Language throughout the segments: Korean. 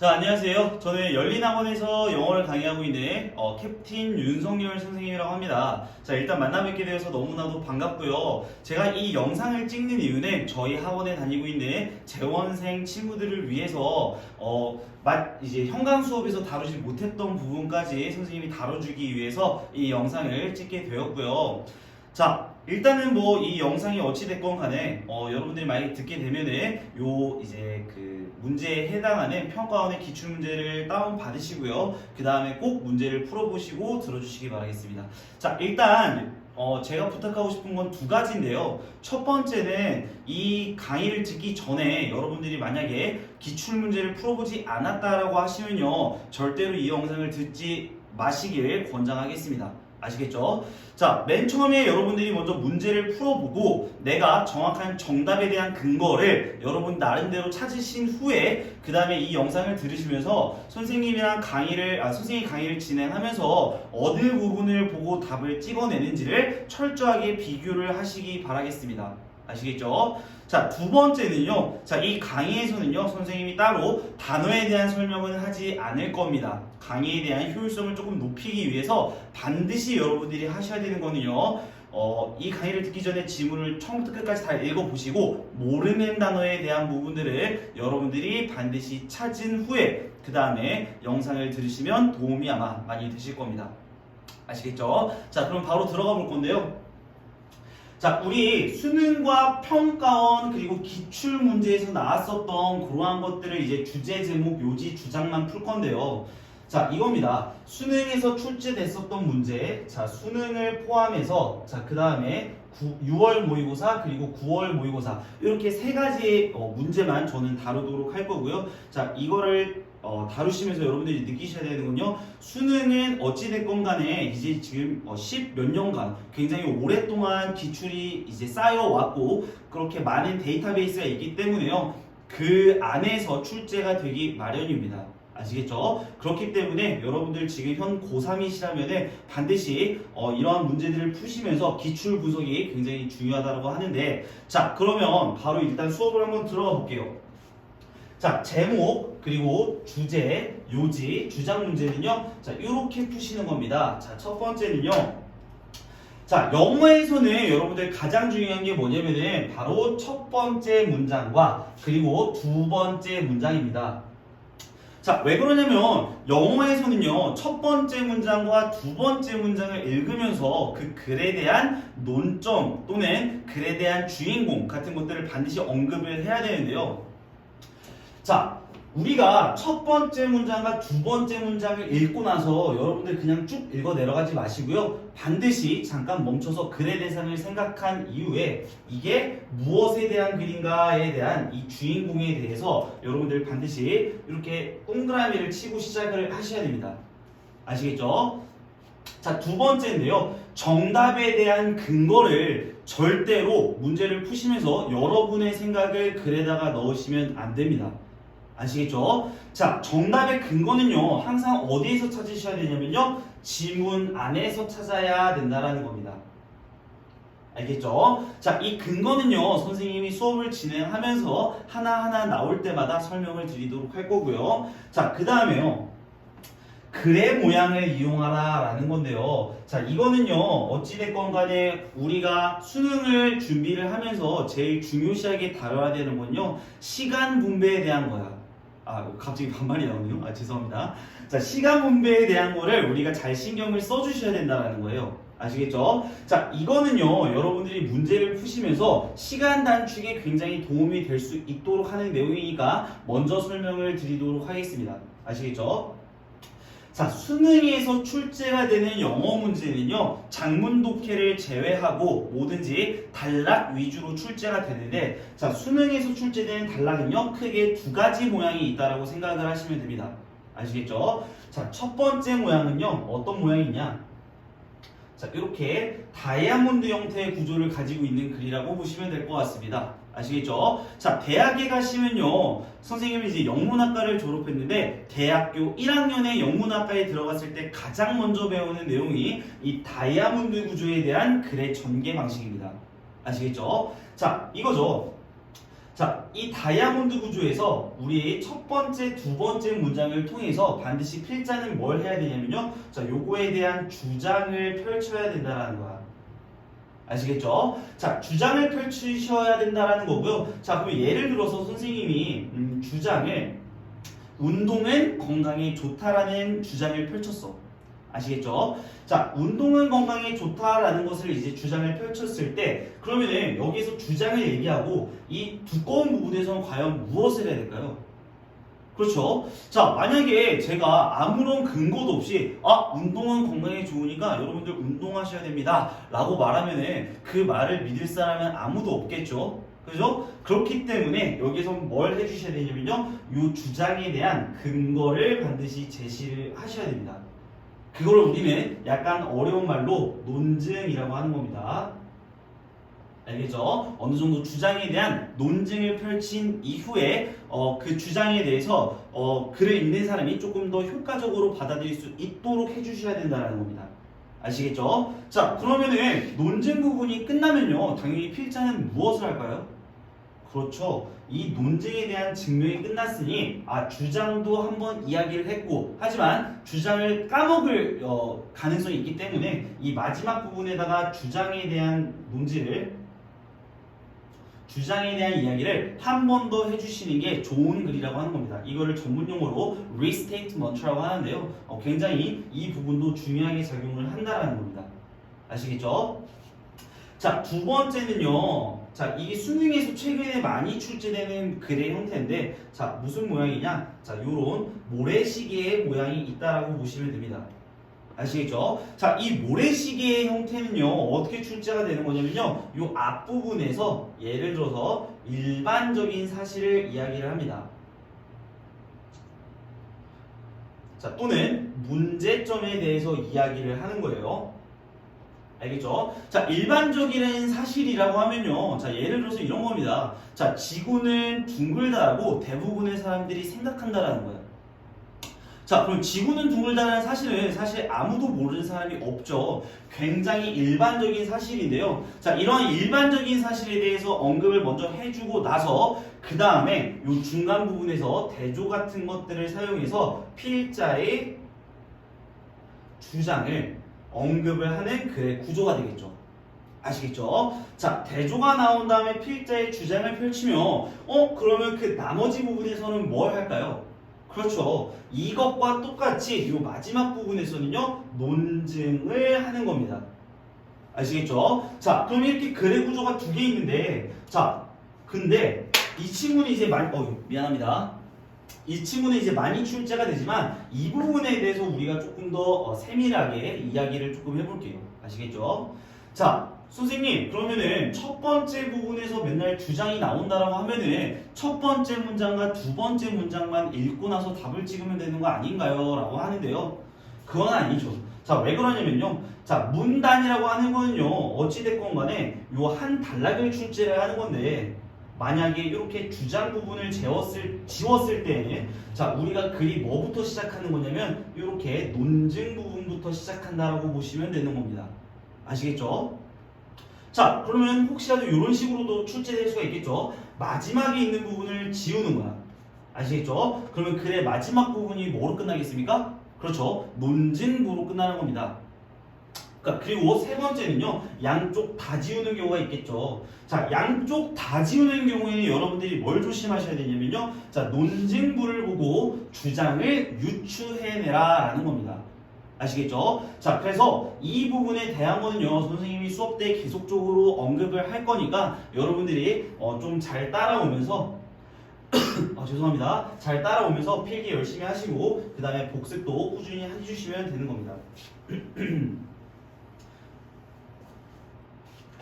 자, 안녕하세요. 저는 열린학원에서 영어를 강의하고 있는 캡틴 윤석열 선생님이라고 합니다. 자, 일단 만나 뵙게 되어서 너무나도 반갑고요. 제가 이 영상을 찍는 이유는 저희 학원에 다니고 있는 재원생 친구들을 위해서 이제 현강 수업에서 다루지 못했던 부분까지 선생님이 다뤄주기 위해서 이 영상을 찍게 되었고요. 자, 일단은 이 영상이 어찌됐건 간에 여러분들이 만약에 듣게 되면은 이제 그 문제에 해당하는 평가원의 기출문제를 다운 받으시고요. 그 다음에 꼭 문제를 풀어보시고 들어주시기 바라겠습니다. 자, 일단 제가 부탁하고 싶은 건 두 가지인데요. 첫 번째는 이 강의를 듣기 전에 여러분들이 만약에 기출문제를 풀어보지 않았다라고 하시면요, 절대로 이 영상을 듣지 마시길 권장하겠습니다. 아시겠죠? 자, 맨 처음에 여러분들이 먼저 문제를 풀어보고 내가 정확한 정답에 대한 근거를 여러분 나름대로 찾으신 후에 그 다음에 이 영상을 들으시면서 선생님 강의를 진행하면서 어느 부분을 보고 답을 찍어내는지를 철저하게 비교를 하시기 바라겠습니다. 아시겠죠? 자, 두 번째는요. 자, 이 강의에서는요, 선생님이 따로 단어에 대한 설명은 하지 않을 겁니다. 강의에 대한 효율성을 조금 높이기 위해서 반드시 여러분들이 하셔야 되는 거는요, 이 강의를 듣기 전에 지문을 처음부터 끝까지 다 읽어보시고 모르는 단어에 대한 부분들을 여러분들이 반드시 찾은 후에 그 다음에 영상을 들으시면 도움이 아마 많이 되실 겁니다. 아시겠죠? 자, 그럼 바로 들어가 볼 건데요. 자, 우리 수능과 평가원 그리고 기출문제에서 나왔었던 그러한 것들을 이제 주제, 제목, 요지, 주장만 풀 건데요. 자, 이겁니다. 수능에서 출제됐었던 문제, 자, 수능을 포함해서, 자, 그 다음에 6월 모의고사 그리고 9월 모의고사 이렇게 세 가지 문제만 저는 다루도록 할 거고요. 자, 이거를 다루시면서 여러분들이 느끼셔야 되는 건요, 수능은 어찌됐건 간에 이제 지금 10 몇 년간 굉장히 오랫동안 기출이 이제 쌓여왔고 그렇게 많은 데이터베이스가 있기 때문에요, 그 안에서 출제가 되기 마련입니다. 아시겠죠? 그렇기 때문에 여러분들 지금 현 고3이시라면 반드시 이러한 문제들을 푸시면서 기출 분석이 굉장히 중요하다고 하는데, 자, 그러면 바로 일단 수업을 한번 들어가 볼게요. 자, 제목 그리고 주제, 요지, 주장 문제는요, 자, 이렇게 푸시는 겁니다. 자, 첫 번째는요, 자, 영어에서는 여러분들 가장 중요한 게 뭐냐면은 바로 첫 번째 문장과 그리고 두 번째 문장입니다. 자, 왜 그러냐면 영어에서는요, 첫 번째 문장과 두 번째 문장을 읽으면서 그 글에 대한 논점 또는 글에 대한 주인공 같은 것들을 반드시 언급을 해야 되는데요. 자, 우리가 첫 번째 문장과 두 번째 문장을 읽고 나서 여러분들 그냥 쭉 읽어 내려가지 마시고요, 반드시 잠깐 멈춰서 글의 대상을 생각한 이후에 이게 무엇에 대한 글인가에 대한 이 주인공에 대해서 여러분들 반드시 이렇게 동그라미를 치고 시작을 하셔야 됩니다. 아시겠죠? 자, 두 번째인데요, 정답에 대한 근거를 절대로 문제를 푸시면서 여러분의 생각을 글에다가 넣으시면 안 됩니다. 아시겠죠? 자, 정답의 근거는요, 항상 어디에서 찾으셔야 되냐면요, 지문 안에서 찾아야 된다라는 겁니다. 알겠죠? 자, 이 근거는요, 선생님이 수업을 진행하면서 하나하나 나올 때마다 설명을 드리도록 할 거고요. 자, 그 다음에요, 글의 모양을 이용하라 라는 건데요. 자, 이거는요, 어찌됐건 간에 우리가 수능을 준비를 하면서 제일 중요시하게 다뤄야 되는 건요, 시간 분배에 대한 거야. 갑자기 반말이 나오네요. 죄송합니다. 자, 시간 분배에 대한 거를 우리가 잘 신경을 써주셔야 된다는 거예요. 아시겠죠? 자, 이거는요, 여러분들이 문제를 푸시면서 시간 단축에 굉장히 도움이 될 수 있도록 하는 내용이니까 먼저 설명을 드리도록 하겠습니다. 아시겠죠? 자, 수능에서 출제가 되는 영어 문제는요, 장문 독해를 제외하고 뭐든지 단락 위주로 출제가 되는데, 자, 수능에서 출제되는 단락은요, 크게 두 가지 모양이 있다라고 생각을 하시면 됩니다. 아시겠죠? 자, 첫 번째 모양은요, 어떤 모양이냐? 자, 이렇게 다이아몬드 형태의 구조를 가지고 있는 글이라고 보시면 될 것 같습니다. 아시겠죠? 자, 대학에 가시면요, 선생님이 이제 영문학과를 졸업했는데 대학교 1학년에 영문학과에 들어갔을 때 가장 먼저 배우는 내용이 이 다이아몬드 구조에 대한 글의 전개 방식입니다. 아시겠죠? 자, 이거죠. 자, 이 다이아몬드 구조에서 우리 첫 번째, 두 번째 문장을 통해서 반드시 필자는 뭘 해야 되냐면요. 자, 요거에 대한 주장을 펼쳐야 된다라는 거야. 아시겠죠? 자, 주장을 펼치셔야 된다라는 거고요. 자, 그럼 예를 들어서 선생님이 주장을 운동은 건강에 좋다라는 주장을 펼쳤어. 아시겠죠? 자, 운동은 건강에 좋다라는 것을 이제 주장을 펼쳤을 때 그러면은 여기서 주장을 얘기하고 이 두꺼운 부분에서는 과연 무엇을 해야 될까요? 그렇죠? 자, 만약에 제가 아무런 근거도 없이 운동은 건강에 좋으니까 여러분들 운동하셔야 됩니다 라고 말하면은 그 말을 믿을 사람은 아무도 없겠죠? 그죠? 그렇기 때문에 여기서 뭘 해주셔야 되냐면요, 이 주장에 대한 근거를 반드시 제시를 하셔야 됩니다. 그걸 우리는 약간 어려운 말로 논증이라고 하는 겁니다. 알겠죠? 어느 정도 주장에 대한 논증을 펼친 이후에 그 주장에 대해서 글을 읽는 사람이 조금 더 효과적으로 받아들일 수 있도록 해주셔야 된다는 겁니다. 아시겠죠? 자, 그러면은 논증 부분이 끝나면요, 당연히 필자는 무엇을 할까요? 그렇죠. 이 논증에 대한 증명이 끝났으니 주장도 한번 이야기를 했고, 하지만 주장을 까먹을 가능성이 있기 때문에 이 마지막 부분에다가 주장에 대한 이야기를 한 번 더 해주시는 게 좋은 글이라고 하는 겁니다. 이거를 전문용어로 restatement라고 하는데요. 굉장히 이 부분도 중요하게 작용을 한다라는 겁니다. 아시겠죠? 자, 두 번째는요. 자, 이게 수능에서 최근에 많이 출제되는 글의 형태인데, 자, 무슨 모양이냐? 자, 요런 모래시계의 모양이 있다라고 보시면 됩니다. 아시겠죠? 자, 이 모래시계의 형태는요, 어떻게 출제가 되는 거냐면요, 요 앞부분에서 예를 들어서 일반적인 사실을 이야기를 합니다. 자, 또는 문제점에 대해서 이야기를 하는 거예요. 알겠죠? 자, 일반적인 사실이라고 하면요, 자, 예를 들어서 이런 겁니다. 자, 지구는 둥글다라고 대부분의 사람들이 생각한다라는 거예요. 자, 그럼 지구는 둥글다라는 사실은 사실 아무도 모르는 사람이 없죠. 굉장히 일반적인 사실인데요. 자, 이러한 일반적인 사실에 대해서 언급을 먼저 해주고 나서 그 다음에 이 중간 부분에서 대조 같은 것들을 사용해서 필자의 주장을 언급을 하는 글의 구조가 되겠죠. 아시겠죠? 자, 대조가 나온 다음에 필자의 주장을 펼치면 그러면 그 나머지 부분에서는 뭘 할까요? 그렇죠. 이것과 똑같이 이 마지막 부분에서는요, 논증을 하는 겁니다. 아시겠죠? 자, 그럼 이렇게 글의 구조가 두 개 있는데, 자, 근데 이 친구는 이제 미안합니다. 이 친구는 이제 많이 출제가 되지만 이 부분에 대해서 우리가 조금 더 세밀하게 이야기를 조금 해볼게요. 아시겠죠? 자, 선생님, 그러면은 첫 번째 부분에서 맨날 주장이 나온다라고 하면은 첫 번째 문장과 두 번째 문장만 읽고 나서 답을 찍으면 되는 거 아닌가요? 라고 하는데요. 그건 아니죠. 자, 왜 그러냐면요. 자, 문단이라고 하는 거는요, 어찌됐건 간에 요 한 단락을 출제를 하는 건데, 만약에 이렇게 주장 부분을 지웠을 때는 자, 우리가 글이 뭐부터 시작하는 거냐면 이렇게 논증 부분부터 시작한다라고 보시면 되는 겁니다. 아시겠죠? 자, 그러면 혹시라도 이런 식으로도 출제될 수가 있겠죠. 마지막에 있는 부분을 지우는 거야. 아시겠죠? 그러면 글의 마지막 부분이 뭐로 끝나겠습니까? 그렇죠. 논증부로 끝나는 겁니다. 그리고 세 번째는요, 양쪽 다 지우는 경우가 있겠죠. 자, 양쪽 다 지우는 경우에는 여러분들이 뭘 조심하셔야 되냐면요, 자, 논증부를 보고 주장을 유추해내라 라는 겁니다. 아시겠죠? 자, 그래서 이 부분에 대한 거는요, 선생님이 수업 때 계속적으로 언급을 할 거니까 여러분들이 좀 잘 따라오면서 죄송합니다. 잘 따라오면서 필기 열심히 하시고 그 다음에 복습도 꾸준히 해주시면 되는 겁니다.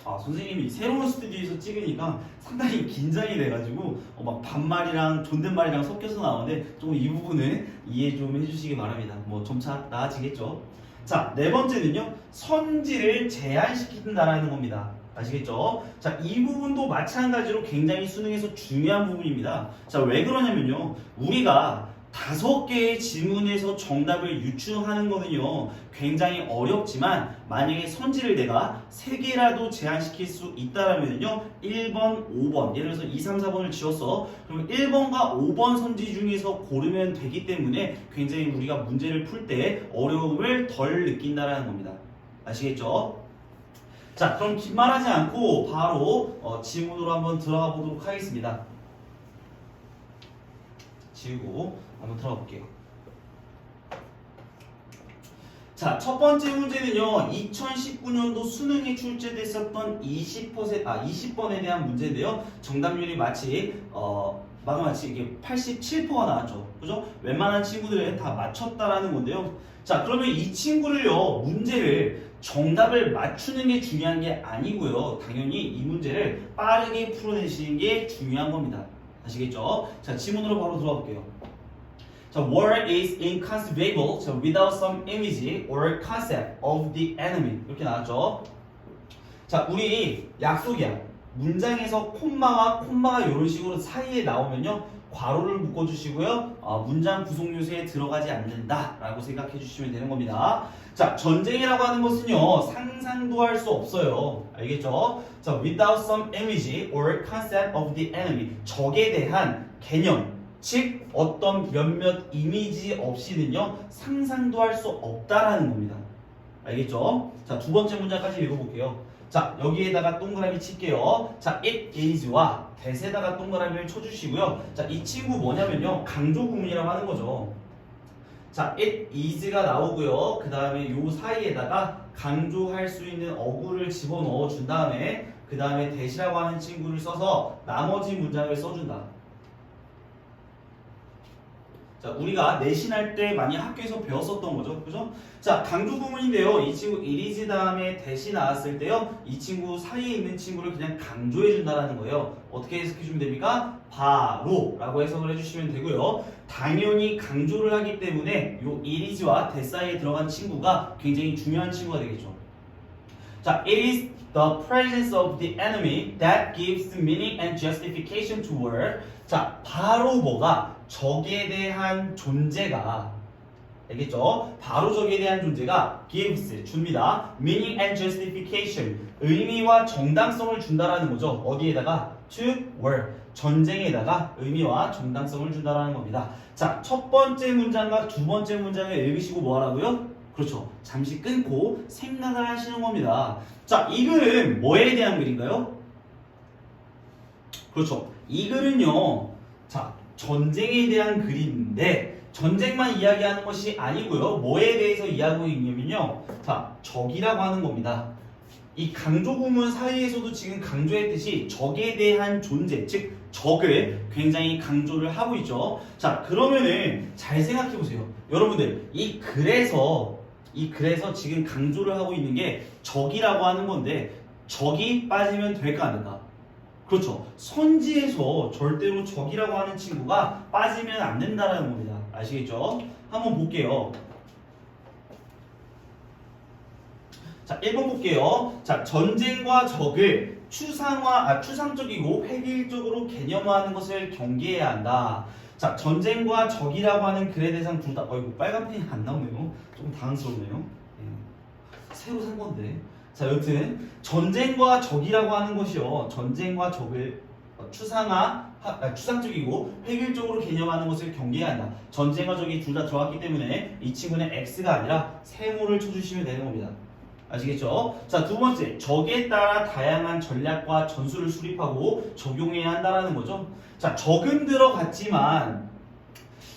선생님이 새로운 스튜디오에서 찍으니까 상당히 긴장이 돼가지고 막 반말이랑 존댓말이랑 섞여서 나오는데 조금 이 부분은 이해 좀 해주시기 바랍니다. 뭐 점차 나아지겠죠. 자, 네 번째는요, 선지를 제한시킨다라는 겁니다. 아시겠죠? 자, 이 부분도 마찬가지로 굉장히 수능에서 중요한 부분입니다. 자, 왜 그러냐면요, 우리가 5개의 지문에서 정답을 유추하는 거는요 굉장히 어렵지만 만약에 선지를 내가 3개라도 제한시킬 수 있다라면요 1번, 5번 예를 들어서 2, 3, 4번을 지웠어. 그럼 1번과 5번 선지 중에서 고르면 되기 때문에 굉장히 우리가 문제를 풀 때 어려움을 덜 느낀다라는 겁니다. 아시겠죠? 자, 그럼 긴 말하지 않고 바로 지문으로 한번 들어가 보도록 하겠습니다. 지우고 한번 들어가 볼게요. 자, 첫 번째 문제는요. 2019년도 수능에 출제됐었던 20번에 대한 문제인데요. 정답률이 마치 이게 87%가 나왔죠. 그죠? 웬만한 친구들은 다 맞췄다라는 건데요. 자, 그러면 이 친구를요. 문제를 정답을 맞추는 게 중요한 게 아니고요. 당연히 이 문제를 빠르게 풀어내시는 게 중요한 겁니다. 아시겠죠? 자, 지문으로 바로 들어가 볼게요. 자, war is inconceivable without some image or concept of the enemy. 이렇게 나왔죠. 자, 우리 약속이야. 문장에서 콤마가 이런 식으로 사이에 나오면요. 괄호를 묶어주시고요. 문장 구성 요소에 들어가지 않는다라고 생각해 주시면 되는 겁니다. 자, 전쟁이라고 하는 것은요. 상상도 할 수 없어요. 알겠죠? 자, without some image or concept of the enemy. 적에 대한 개념. 즉 어떤 몇몇 이미지 없이는요 상상도 할 수 없다라는 겁니다. 알겠죠? 자, 두 번째 문장까지 읽어볼게요. 자, 여기에다가 동그라미 칠게요. 자, it is와 that에다가 동그라미를 쳐주시고요. 자, 이 친구 뭐냐면요 강조 구문이라고 하는 거죠. 자, it is가 나오고요. 그 다음에 요 사이에다가 강조할 수 있는 어구를 집어넣어 준 다음에 그 다음에 that이라고 하는 친구를 써서 나머지 문장을 써준다. 자, 우리가 내신할 때 많이 학교에서 배웠었던 거죠. 그죠? 자, 강조 구문인데요. 이 친구 it is 다음에 that이 나왔을 때요. 이 친구 사이에 있는 친구를 그냥 강조해 준다라는 거예요. 어떻게 해석해 주면 됩니까? 바로 라고 해석을 해주시면 되고요. 당연히 강조를 하기 때문에 요 it is와 that 사이에 들어간 친구가 굉장히 중요한 친구가 되겠죠. 자, it is the presence of the enemy that gives meaning and justification to war. 자, 바로 뭐가 적에 대한 존재가 알겠죠? 바로 적에 대한 존재가 gives 줍니다. meaning and justification 의미와 정당성을 준다라는 거죠. 어디에다가 to war 전쟁에다가 의미와 정당성을 준다라는 겁니다. 자, 첫 번째 문장과 두 번째 문장을 읽으시고 뭐 하라고요? 그렇죠. 잠시 끊고 생각을 하시는 겁니다. 자, 이 글은 뭐에 대한 글인가요? 그렇죠. 이 글은요. 자, 전쟁에 대한 글인데 전쟁만 이야기하는 것이 아니고요. 뭐에 대해서 이야기하고 있냐면요. 자, 적이라고 하는 겁니다. 이 강조 구문 사이에서도 지금 강조했듯이 적에 대한 존재, 즉 적을 굉장히 강조를 하고 있죠. 자, 그러면은 잘 생각해 보세요. 여러분들, 이 글에서 지금 강조를 하고 있는 게 적이라고 하는 건데 적이 빠지면 될까 안 될까? 그렇죠. 선지에서 절대로 적이라고 하는 친구가 빠지면 안 된다는 겁니다. 아시겠죠? 한번 볼게요. 자, 1번 볼게요. 자, 전쟁과 적을 추상적이고 획일적으로 개념화하는 것을 경계해야 한다. 자, 전쟁과 적이라고 하는 글의 대상 둘 다, 이거 빨간 펜이 안 나오네요. 조금 당황스럽네요. 새로 산 건데. 자, 여튼 전쟁과 적이라고 하는 것이요. 전쟁과 적을 추상적이고 획일적으로 개념하는 것을 경계해야 한다. 전쟁과 적이 둘 다 들어갔기 때문에 이 친구는 X가 아니라 세모를 쳐주시면 되는 겁니다. 아시겠죠? 자, 두 번째, 적에 따라 다양한 전략과 전술을 수립하고 적용해야 한다는 거죠. 자, 적은 들어갔지만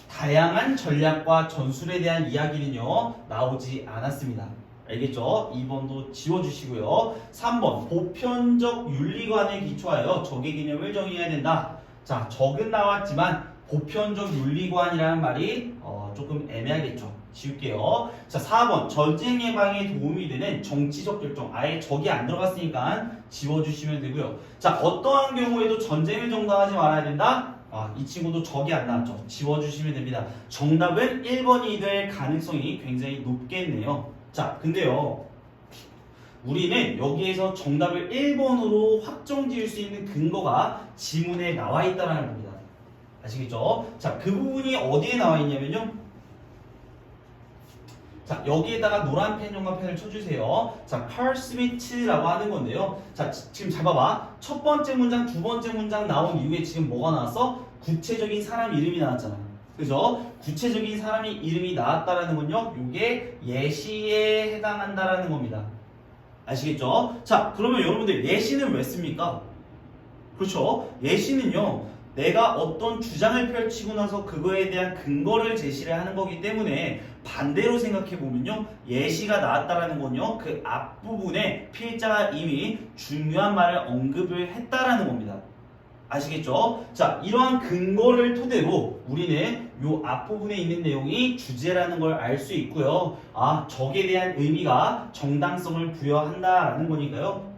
다양한 전략과 전술에 대한 이야기는요 나오지 않았습니다. 알겠죠? 2번도 지워주시고요. 3번, 보편적 윤리관에 기초하여 적의 개념을 정의해야 된다. 자, 적은 나왔지만 보편적 윤리관이라는 말이 조금 애매하겠죠. 지울게요. 자, 4번, 전쟁 예방에 도움이 되는 정치적 결정. 아예 적이 안 들어갔으니까 지워주시면 되고요. 자, 어떠한 경우에도 전쟁을 정당하지 말아야 된다. 이 친구도 적이 안 나왔죠. 지워주시면 됩니다. 정답은 1번이 될 가능성이 굉장히 높겠네요. 자, 근데요. 우리는 여기에서 정답을 1번으로 확정 지을 수 있는 근거가 지문에 나와 있다는 겁니다. 아시겠죠? 자, 그 부분이 어디에 나와 있냐면요. 자, 여기에다가 노란 펜, 형광 펜을 쳐주세요. 자, Carl Smith라고 하는 건데요. 자, 지금 잡아봐. 첫 번째 문장, 두 번째 문장 나온 이후에 지금 뭐가 나왔어? 구체적인 사람 이름이 나왔잖아. 그죠? 구체적인 사람이 이름이 나왔다라는 건요. 이게 예시에 해당한다라는 겁니다. 아시겠죠? 자, 그러면 여러분들 예시는 왜 씁니까? 그렇죠? 예시는요. 내가 어떤 주장을 펼치고 나서 그거에 대한 근거를 제시를 하는 거기 때문에 반대로 생각해 보면요. 예시가 나왔다라는 건요. 그 앞부분에 필자가 이미 중요한 말을 언급을 했다라는 겁니다. 아시겠죠? 자, 이러한 근거를 토대로 우리는 요 앞부분에 있는 내용이 주제라는 걸 알 수 있고요. 아, 적에 대한 의미가 정당성을 부여한다라는 거니까요.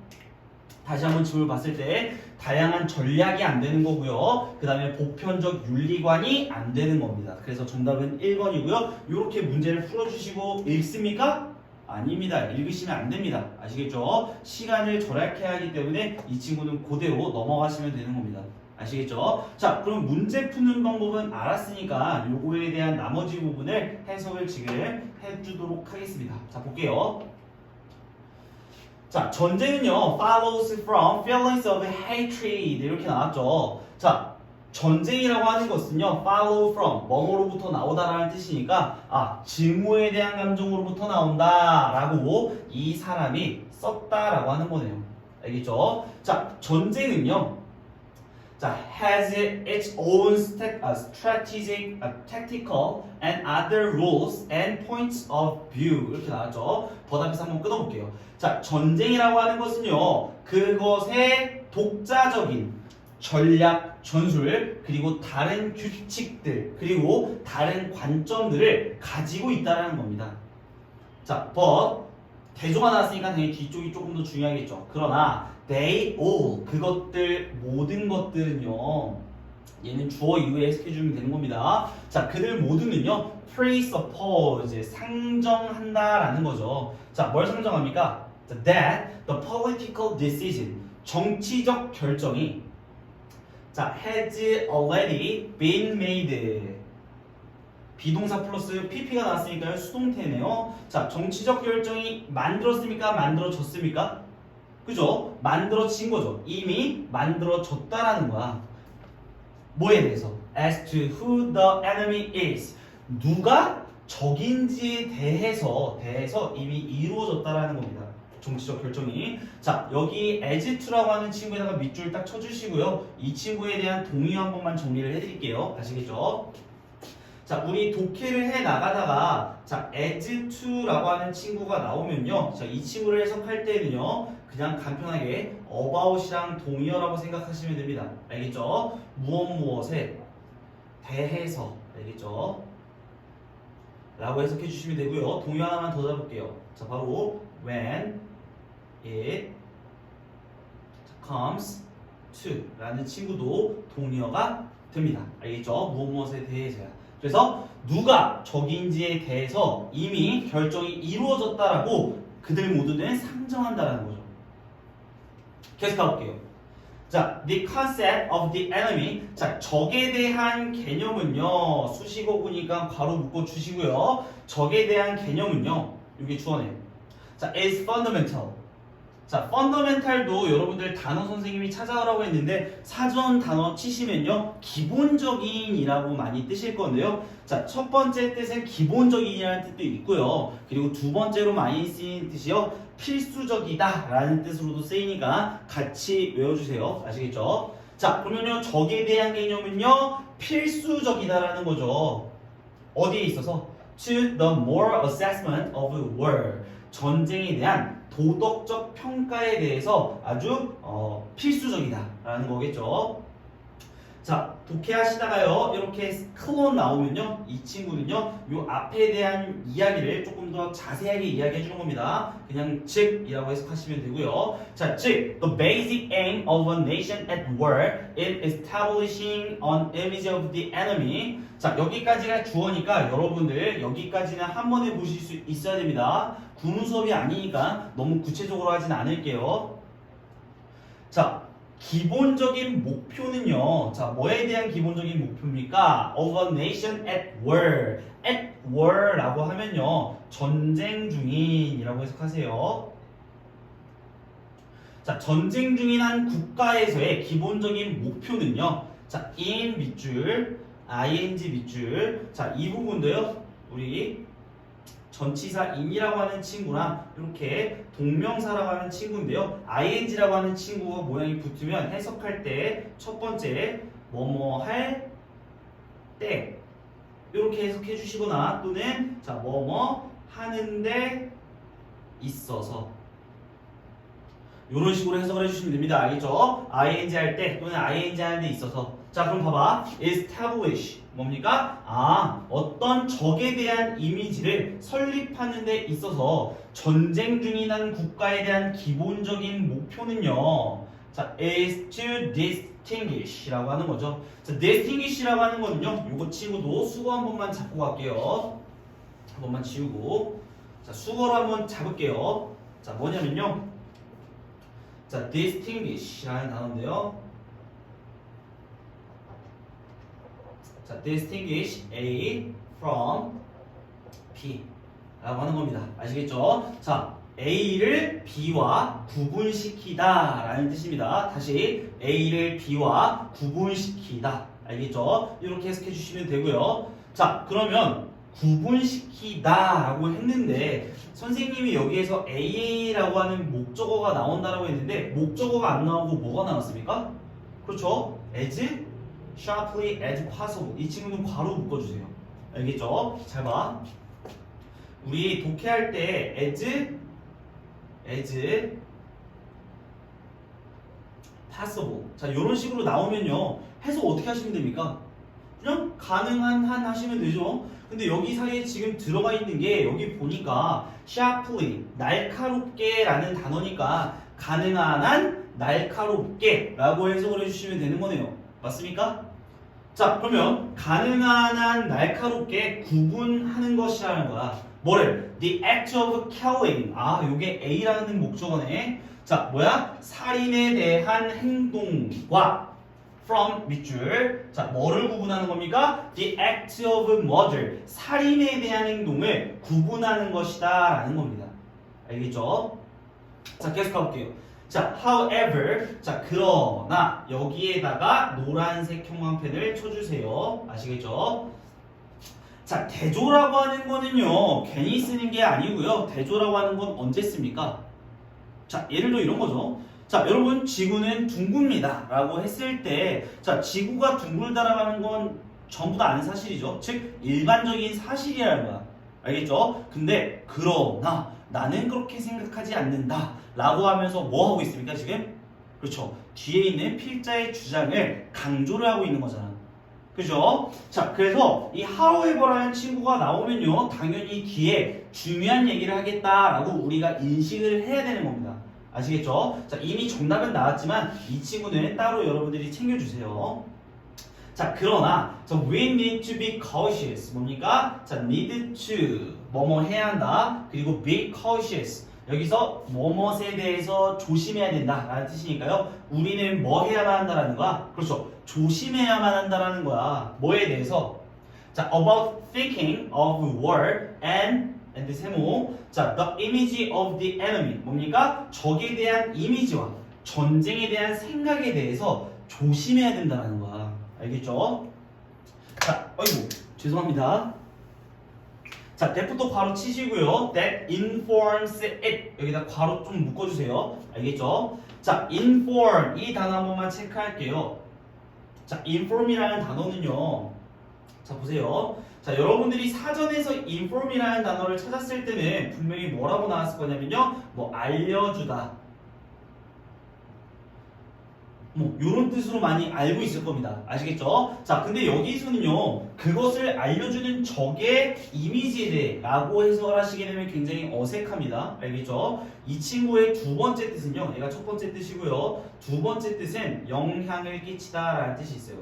다시 한번 질문을 봤을 때 다양한 전략이 안 되는 거고요. 그 다음에 보편적 윤리관이 안 되는 겁니다. 그래서 정답은 1번이고요. 이렇게 문제를 풀어주시고 읽습니까? 아닙니다. 읽으시면 안 됩니다. 아시겠죠? 시간을 절약해야 하기 때문에 이 친구는 그대로 넘어가시면 되는 겁니다. 아시겠죠? 자, 그럼 문제 푸는 방법은 알았으니까 요거에 대한 나머지 부분을 해석을 지금 해주도록 하겠습니다. 자, 볼게요. 자, 전쟁은요, follows from feelings of hatred 이렇게 나왔죠. 자, 전쟁이라고 하는 것은요, follow from 뭐뭐로부터 나오다라는 뜻이니까 증오에 대한 감정으로부터 나온다라고 이 사람이 썼다라고 하는 거네요. 알겠죠? 자, 전쟁은요, 자, has its own strategic, tactical, and other rules and points of view 이렇게 나왔죠. 버답에서 한번 끊어볼게요. 자, 전쟁이라고 하는 것은요, 그것의 독자적인 전략, 전술, 그리고 다른 규칙들, 그리고 다른 관점들을 가지고 있다는 겁니다. 자, but 대조가 나왔으니까 당연히 뒤쪽이 조금 더 중요하겠죠. 그러나 they all 그것들 모든 것들은요, 얘는 주어 이후에 해석해주면 되는 겁니다. 자, 그들 모두는요 presuppose 상정한다라는 거죠. 자, 뭘 상정합니까? That the political decision 정치적 결정이 자 has already been made 비동사 플러스 pp가 나왔으니까요 수동태네요. 자, 정치적 결정이 만들었습니까? 만들어졌습니까? 그죠? 만들어진 거죠. 이미 만들어졌다라는 거야. 뭐에 대해서? As to who the enemy is. 누가 적인지에 대해서 이미 이루어졌다라는 겁니다. 정치적 결정이. 자, 여기 as to라고 하는 친구에다가 밑줄 딱 쳐주시고요. 이 친구에 대한 동의 한 번만 정리를 해드릴게요. 아시겠죠? 자, 우리 독해를 해 나가다가 자, as to라고 하는 친구가 나오면요. 자, 이 친구를 해석할 때는요. 그냥 간편하게 about이랑 동의어라고 생각하시면 됩니다. 알겠죠? 무엇에 대해서. 알겠죠? 라고 해석해 주시면 되고요. 동의어 하나만 더 잡을게요. 자, 바로 when it comes to 라는 친구도 동의어가 됩니다. 알겠죠? 무엇에 대해서야. 그래서 누가 적인지에 대해서 이미 결정이 이루어졌다라고 그들 모두는 상정한다라는 거죠. 계속 가볼게요. 자, the concept of the enemy. 자, 적에 대한 개념은요. 수식어구니까 바로 묶어 주시고요. 적에 대한 개념은요. 이게 주어네요. 자, is fundamental. 자, fundamental도 여러분들 단어 선생님이 찾아오라고 했는데 사전 단어 치시면요. 기본적인이라고 많이 뜨실 건데요. 자, 첫 번째 뜻은 기본적인이라는 뜻도 있고요. 그리고 두 번째로 많이 쓰이는 뜻이요. 필수적이다 라는 뜻으로도 쓰이니까 같이 외워주세요. 아시겠죠? 자, 그러면요. 적에 대한 개념은요. 필수적이다라는 거죠. 어디에 있어서? To the moral assessment of war. 전쟁에 대한 도덕적 평가에 대해서 아주 필수적이다라는 거겠죠. 자, 독해하시다가요 이렇게 클론 나오면요 이 친구는요 요 앞에 대한 이야기를 조금 더 자세하게 이야기해 주는 겁니다. 그냥 즉이라고 해석하시면 되고요. 자, 즉 the basic aim of a nation at war is establishing an image of the enemy. 자, 여기까지가 주어니까 여러분들 여기까지는 한 번에 보실 수 있어야 됩니다. 구문 수업이 아니니까 너무 구체적으로 하진 않을게요. 자, 기본적인 목표는요. 자, 뭐에 대한 기본적인 목표입니까? Of a nation at war. At war라고 하면요. 전쟁 중인이라고 해석하세요. 자, 전쟁 중인 한 국가에서의 기본적인 목표는요. 자, in 밑줄, ing 밑줄. 자, 이 부분도요. 우리 전치사 in이라고 하는 친구랑 이렇게 동명사라고 하는 친구인데요. ing라고 하는 친구가 모양이 붙으면 해석할 때 첫 번째 뭐뭐 할 때 이렇게 해석해 주시거나 또는 자 뭐뭐 하는데 있어서 이런 식으로 해석을 해주시면 됩니다. 알겠죠? ing 할 때 또는 ing 하는데 있어서 자 그럼 봐봐 establish 뭡니까? 아 어떤 적에 대한 이미지를 설립하는 데 있어서 전쟁 중인 한 국가에 대한 기본적인 목표는요 자 is to distinguish 라고 하는 거죠. 자 distinguish 라고 하는 거는요 요거 치고도 수거 한 번만 잡고 갈게요. 한 번만 지우고 자 수거로 한번 잡을게요. 자 뭐냐면요 자 distinguish 라는 단어인데요 자, distinguish A from B 라고 하는 겁니다. 아시겠죠? 자, A를 B와 구분시키다 라는 뜻입니다. 다시 A를 B와 구분시키다. 알겠죠? 이렇게 해석해 주시면 되고요. 자, 그러면 구분시키다 라고 했는데 선생님이 여기에서 AA라고 하는 목적어가 나온다라고 했는데 목적어가 안 나오고 뭐가 나왔습니까? 그렇죠? as sharply as possible 이 친구는 괄호 묶어주세요. 알겠죠? 잘 봐. 우리 독해할 때 as possible 자 이런 식으로 나오면요 해석 어떻게 하시면 됩니까? 그냥 가능한 한 하시면 되죠. 근데 여기 사이에 지금 들어가 있는 게 여기 보니까 sharply 날카롭게 라는 단어니까 가능한 한 날카롭게 라고 해석을 해주시면 되는 거네요. 맞습니까? 자 그러면 가능한 한 날카롭게 구분하는 것이라는 거야. 뭐를? The act of killing 아 요게 A라는 목적어네. 자 뭐야? 살인에 대한 행동과 from 밑줄 자 뭐를 구분하는 겁니까? The act of murder 살인에 대한 행동을 구분하는 것이다 라는 겁니다. 알겠죠? 자 계속 가볼게요. 자, however, 자, 그러나 여기에다가 노란색 형광펜을 쳐주세요. 아시겠죠? 자, 대조라고 하는 거는요, 괜히 쓰는 게 아니고요. 대조라고 하는 건 언제 씁니까? 자, 예를 들어 이런 거죠. 자, 여러분, 지구는 둥굽니다. 라고 했을 때, 자, 지구가 둥글다라고 하는 건 전부 다 아는 사실이죠. 즉, 일반적인 사실이라는 거야. 알겠죠? 근데, 그러나, 나는 그렇게 생각하지 않는다. 라고 하면서 뭐 하고 있습니까 지금? 그렇죠. 뒤에 있는 필자의 주장을 강조를 하고 있는 거잖아. 그죠? 자, 그래서 이 however라는 친구가 나오면요. 당연히 뒤에 중요한 얘기를 하겠다라고 우리가 인식을 해야 되는 겁니다. 아시겠죠? 자, 이미 정답은 나왔지만 이 친구는 따로 여러분들이 챙겨주세요. 자, 그러나 자, we need to be cautious. 뭡니까? 자, need to 뭐뭐 해야 한다. 그리고 be cautious. 여기서 뭐뭐에 대해서 조심해야 된다라는 뜻이니까요. 우리는 뭐 해야만 한다라는 거야? 그렇죠. 조심해야만 한다라는 거야. 뭐에 대해서? 자, about thinking of war and 세모. 자, the image of the enemy. 뭡니까? 적에 대한 이미지와 전쟁에 대한 생각에 대해서 조심해야 된다라는 거야. 알겠죠? 자, 어이구, 죄송합니다. 자, that부터 괄호 치시고요. That informs it. 여기다 괄호 좀 묶어주세요. 알겠죠? 자, inform 이 단어 한 번만 체크할게요. 자, inform이라는 단어는요. 자, 보세요. 자, 여러분들이 사전에서 inform이라는 단어를 찾았을 때는 분명히 뭐라고 나왔을 거냐면요. 뭐 알려주다. 뭐 이런 뜻으로 많이 알고 있을 겁니다. 아시겠죠? 자, 근데 여기서는요. 그것을 알려주는 적의 이미지에 대해 라고 해석을 하시게 되면 굉장히 어색합니다. 알겠죠? 이 친구의 두 번째 뜻은요. 얘가 첫 번째 뜻이고요. 두 번째 뜻은 영향을 끼치다 라는 뜻이 있어요.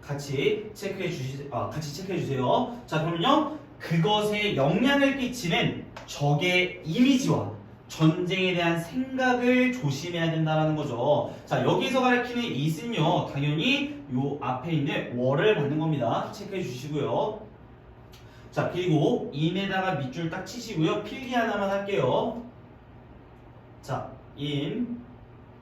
같이 체크해 주세요. 자, 그러면요. 그것에 영향을 끼치는 적의 이미지와 전쟁에 대한 생각을 조심해야 된다는 거죠. 자, 여기서 가리키는 it은요, 당연히 요 앞에 있는 were 받는 겁니다. 체크해 주시고요. 자, 그리고 in에다가 밑줄 딱 치시고요. 필기 하나만 할게요. 자, in,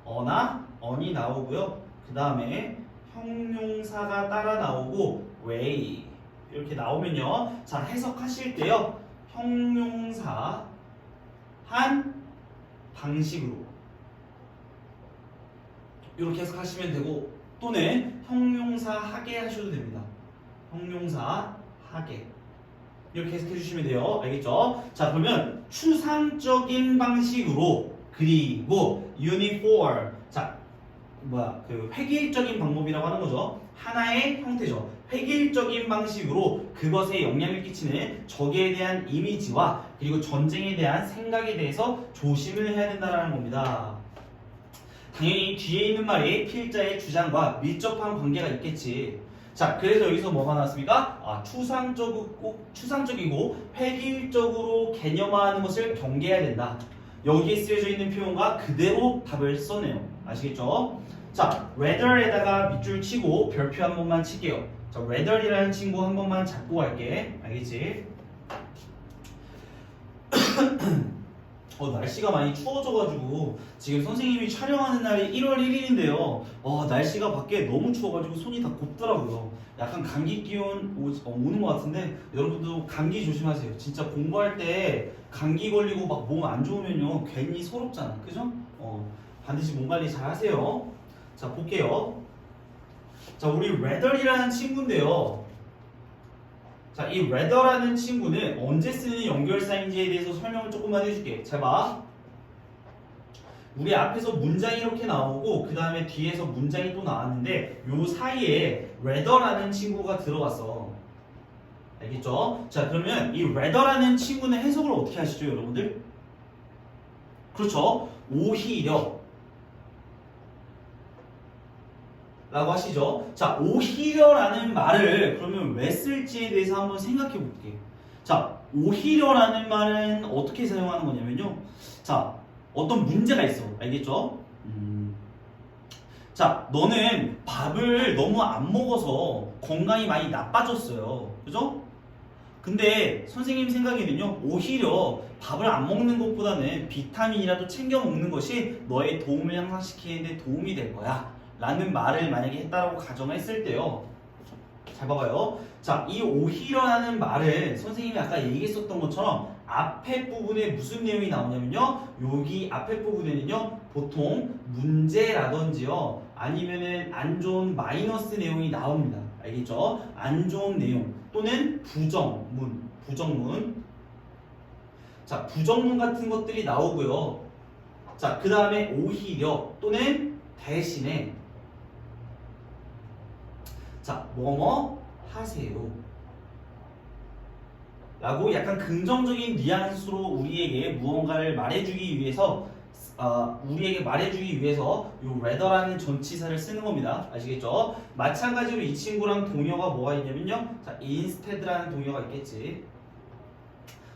어나, on이 나오고요. 그 다음에 형용사가 따라 나오고 way 이렇게 나오면요. 자, 해석하실 때요. 형용사 한 방식으로 이렇게 해석하시면 되고 또는 형용사 하게 하셔도 됩니다. 형용사 하게 이렇게 해석해 주시면 돼요. 알겠죠? 자, 그러면 추상적인 방식으로 그리고 uniform 자 그 획일적인 방법이라고 하는 거죠. 하나의 형태죠. 획일적인 방식으로 그것에 영향을 끼치는 적에 대한 이미지와 그리고 전쟁에 대한 생각에 대해서 조심을 해야 된다는 겁니다. 당연히 뒤에 있는 말이 필자의 주장과 밀접한 관계가 있겠지. 자, 그래서 여기서 뭐가 나왔습니까? 추상적이고 획일적으로 개념화하는 것을 경계해야 된다. 여기에 쓰여져 있는 표현과 그대로 답을 써내요. 아시겠죠? 자, rather에다가 밑줄 치고 별표 한 번만 칠게요. 자, rather이라는 친구 한 번만 잡고 갈게. 알겠지? 날씨가 많이 추워져가지고 지금 선생님이 촬영하는 날이 1월 1일인데요. 날씨가 밖에 너무 추워가지고 손이 다 곱더라고요. 약간 감기 기운 오는 것 같은데 여러분도 감기 조심하세요. 진짜 공부할 때 감기 걸리고 막 몸 안 좋으면요 괜히 서럽잖아. 그죠? 반드시 몸 관리 잘 하세요. 자, 볼게요. 자, 우리 rather이라는 친구인데요. 자, 이 rather라는 친구는 언제 쓰는 연결사인지에 대해서 설명을 조금만 해줄게. 잘 봐. 우리 앞에서 문장이 이렇게 나오고 그 다음에 뒤에서 문장이 또 나왔는데 요 사이에 rather라는 친구가 들어갔어. 알겠죠? 자, 그러면 이 rather라는 친구는 해석을 어떻게 하시죠, 여러분들? 그렇죠. 오히려 라고 하시죠. 자, 오히려라는 말을 그러면 왜 쓸지에 대해서 한번 생각해 볼게요. 자, 오히려라는 말은 어떻게 사용하는 거냐면요. 자, 어떤 문제가 있어. 알겠죠? 자, 너는 밥을 너무 안 먹어서 건강이 많이 나빠졌어요. 그죠? 근데 선생님 생각에는요, 오히려 밥을 안 먹는 것보다는 비타민이라도 챙겨 먹는 것이 너의 도움을 향상시키는 데 도움이 될 거야. 라는 말을 만약에 했다라고 가정을 했을 때요. 잘 봐봐요. 자, 이 오히려라는 말을 선생님이 아까 얘기했었던 것처럼 앞에 부분에 무슨 내용이 나오냐면요. 여기 앞에 부분에는요. 보통 문제라든지요. 아니면은 안 좋은 마이너스 내용이 나옵니다. 알겠죠? 안 좋은 내용 또는 부정문. 자, 부정문 같은 것들이 나오고요. 자, 그 다음에 오히려 또는 대신에 자, 뭐뭐 하세요 라고 약간 긍정적인 뉘앙스로 우리에게 무언가를 말해주기 위해서 요 rather라는 전치사를 쓰는 겁니다. 아시겠죠? 마찬가지로 이 친구랑 동요가 뭐가 있냐면요. 자, instead라는 동요가 있겠지.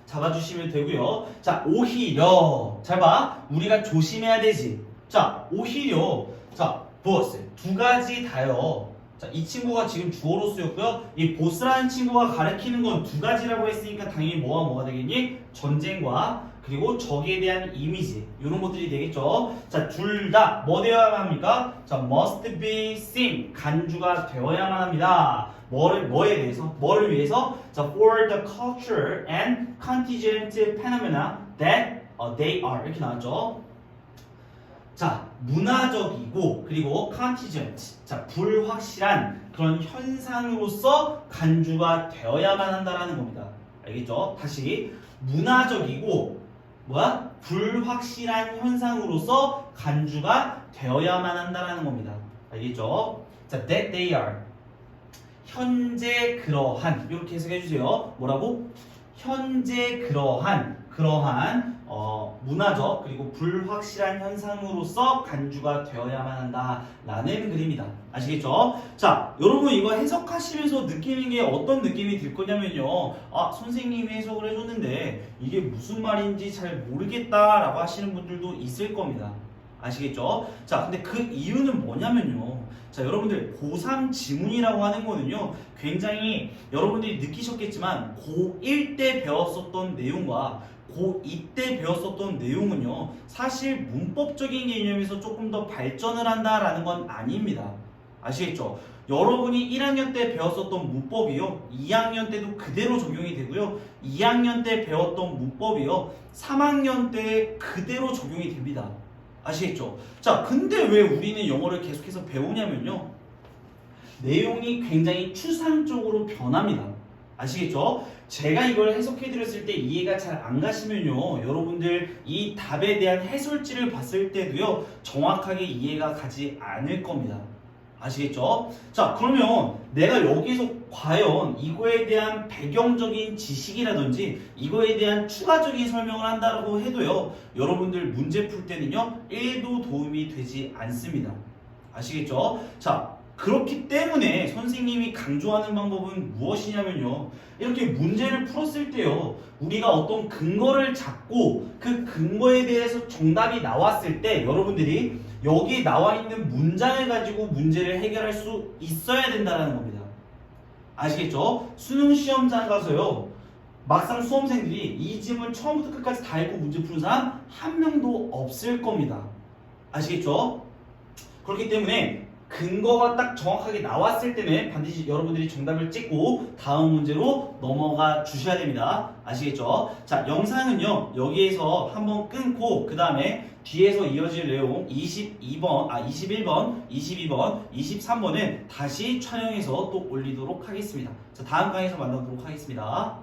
잡아주시면 되고요. 자, 오히려 잘 봐. 우리가 조심해야 되지. 자, 오히려 자, 보스 두 가지 다요. 자, 이 친구가 지금 주어로 쓰였고요. 이 보스라는 친구가 가리키는 건 두 가지라고 했으니까 당연히 뭐가 되겠니? 전쟁과 그리고 적에 대한 이미지 이런 것들이 되겠죠. 자, 둘 다 뭐 되어야만 합니까? 자, must be seen 간주가 되어야만 합니다. 뭐를 위해서? 자, for the culture and contingent phenomena that they are 이렇게 나왔죠. 자, 문화적이고 그리고 contingent 자, 불확실한 그런 현상으로서 간주가 되어야만 한다라는 겁니다. 알겠죠? 다시 문화적이고 불확실한 현상으로서 간주가 되어야만 한다라는 겁니다. 알겠죠? 자, that they are 현재 그러한 이렇게 해석해 주세요. 뭐라고? 현재 그러한 문화적 그리고 불확실한 현상으로서 간주가 되어야만 한다라는 그림이다. 아시겠죠? 자, 여러분 이거 해석하시면서 느끼는 게 어떤 느낌이 들 거냐면요. 아, 선생님이 해석을 해줬는데 이게 무슨 말인지 잘 모르겠다라고 하시는 분들도 있을 겁니다. 아시겠죠? 자, 근데 그 이유는 뭐냐면요. 자, 여러분들 고3 지문이라고 하는 거는요. 굉장히 여러분들이 느끼셨겠지만 고1 때 배웠었던 내용과 고2 때 배웠었던 내용은요. 사실 문법적인 개념에서 조금 더 발전을 한다라는 건 아닙니다. 아시겠죠? 여러분이 1학년 때 배웠었던 문법이요. 2학년 때도 그대로 적용이 되고요. 2학년 때 배웠던 문법이요. 3학년 때 그대로 적용이 됩니다. 아시겠죠? 자, 근데 왜 우리는 영어를 계속해서 배우냐면요. 내용이 굉장히 추상적으로 변합니다. 아시겠죠? 제가 이걸 해석해 드렸을 때 이해가 잘 안 가시면요. 여러분들 이 답에 대한 해설지를 봤을 때도요. 정확하게 이해가 가지 않을 겁니다. 아시겠죠? 자, 그러면 내가 여기서 과연 이거에 대한 배경적인 지식이라든지 이거에 대한 추가적인 설명을 한다고 해도요. 여러분들 문제 풀 때는요. 1도 도움이 되지 않습니다. 아시겠죠? 자, 그렇기 때문에 선생님이 강조하는 방법은 무엇이냐면요. 이렇게 문제를 풀었을 때요. 우리가 어떤 근거를 잡고 그 근거에 대해서 정답이 나왔을 때 여러분들이 여기 나와 있는 문장을 가지고 문제를 해결할 수 있어야 된다는 겁니다. 아시겠죠? 수능 시험장 가서요. 막상 수험생들이 이 지문 처음부터 끝까지 다 읽고 문제 푸는 사람 한 명도 없을 겁니다. 아시겠죠? 그렇기 때문에 근거가 딱 정확하게 나왔을 때는 반드시 여러분들이 정답을 찍고 다음 문제로 넘어가 주셔야 됩니다. 아시겠죠? 자, 영상은요. 여기에서 한번 끊고 그 다음에 뒤에서 이어질 내용 21번, 22번, 23번은 다시 촬영해서 또 올리도록 하겠습니다. 자, 다음 강의에서 만나도록 하겠습니다.